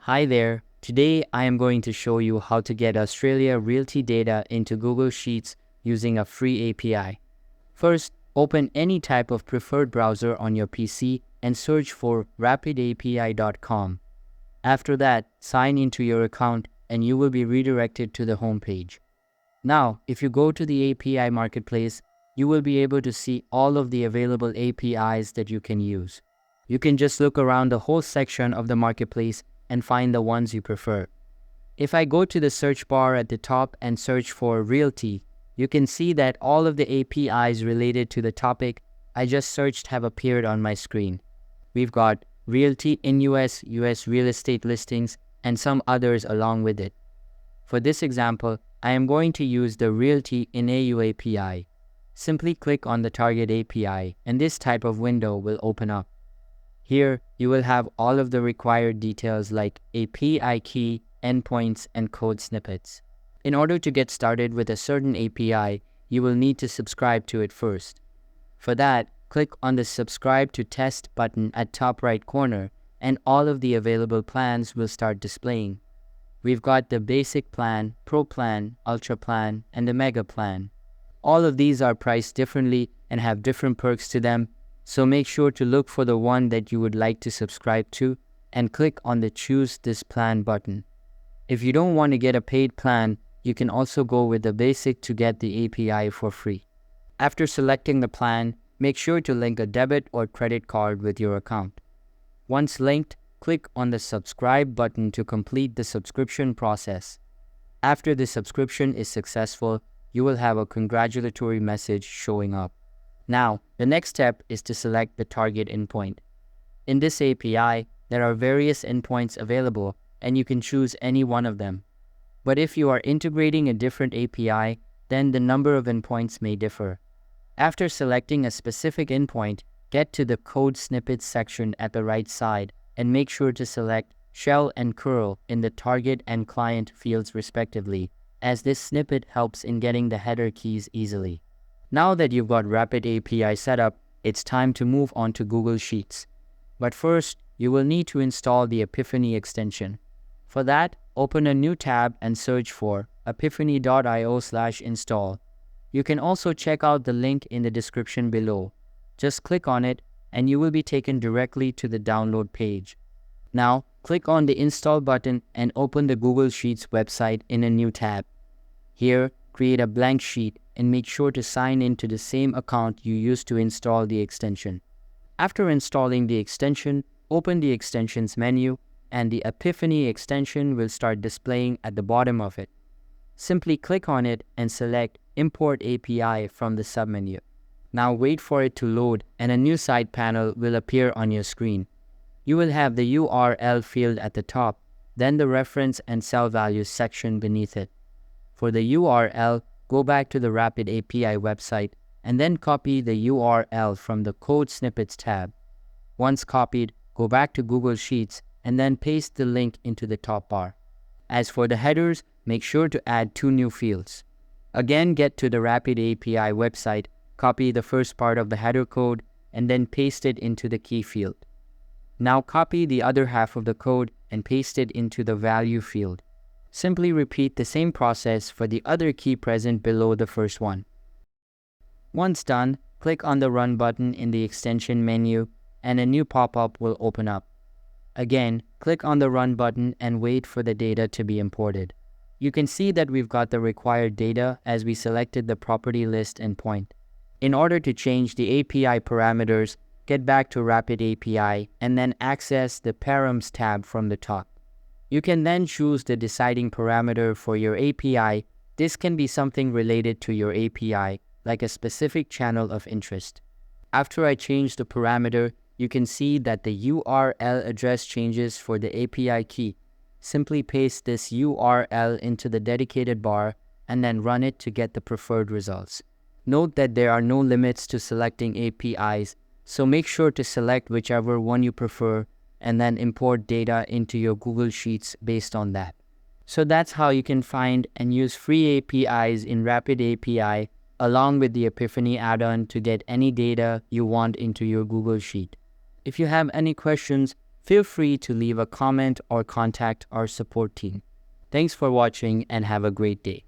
Hi there. Today I am going to show you how to get Australia Realty data into Google Sheets using a free API. First, open any type of preferred browser on your PC and search for rapidapi.com. After that, sign into your account and you will be redirected to the home page. Now, if you go to the API marketplace, you will be able to see all of the available APIs that you can use. You can just look around the whole section of the marketplace and find the ones you prefer. If I go to the search bar at the top and search for Realty, you can see that all of the APIs related to the topic I just searched have appeared on my screen. We've got Realty in US real estate listings, and some others along with it. For this example, I am going to use the Realty in AU API. Simply click on the target API and this type of window will open up. Here, you will have all of the required details like API key, endpoints, and code snippets. In order to get started with a certain API, you will need to subscribe to it first. For that, click on the Subscribe to Test button at top right corner, and all of the available plans will start displaying. We've got the Basic Plan, Pro Plan, Ultra Plan, and the Mega Plan. All of these are priced differently and have different perks to them, so make sure to look for the one that you would like to subscribe to and click on the Choose This Plan button. If you don't want to get a paid plan, you can also go with the basic to get the API for free. After selecting the plan, make sure to link a debit or credit card with your account. Once linked, click on the Subscribe button to complete the subscription process. After the subscription is successful, you will have a congratulatory message showing up. Now, the next step is to select the target endpoint. In this API, there are various endpoints available and you can choose any one of them. But if you are integrating a different API, then the number of endpoints may differ. After selecting a specific endpoint, get to the Code Snippets section at the right side and make sure to select Shell and Curl in the Target and Client fields respectively, as this snippet helps in getting the header keys easily. Now that you've got Rapid API set up, it's time to move on to Google Sheets. But first, you will need to install the Apipheny extension. For that, open a new tab and search for apipheny.io/install. You can also check out the link in the description below. Just click on it and you will be taken directly to the download page. Now, click on the Install button and open the Google Sheets website in a new tab. Here, create a blank sheet and make sure to sign in to the same account you used to install the extension. After installing the extension, open the Extensions menu and the Apipheny extension will start displaying at the bottom of it. Simply click on it and select Import API from the submenu. Now wait for it to load and a new side panel will appear on your screen. You will have the URL field at the top, then the reference and cell values section beneath it. For the URL, go back to the Rapid API website and then copy the URL from the Code Snippets tab. Once copied, go back to Google Sheets and then paste the link into the top bar. As for the headers, make sure to add 2 new fields. Again, get to the Rapid API website, copy the first part of the header code, and then paste it into the key field. Now copy the other half of the code and paste it into the value field. Simply repeat the same process for the other key present below the first one. Once done, click on the Run button in the extension menu and a new pop-up will open up. Again, click on the Run button and wait for the data to be imported. You can see that we've got the required data as we selected the property list endpoint. In order to change the API parameters, get back to Rapid API and then access the Params tab from the top. You can then choose the deciding parameter for your API. This can be something related to your API, like a specific channel of interest. After I change the parameter, you can see that the URL address changes for the API key. Simply paste this URL into the dedicated bar and then run it to get the preferred results. Note that there are no limits to selecting APIs, so make sure to select whichever one you prefer and then import data into your Google Sheets based on that. So that's how you can find and use free APIs in Rapid API along with the Apipheny add-on to get any data you want into your Google Sheet. If you have any questions, feel free to leave a comment or contact our support team. Thanks for watching and have a great day.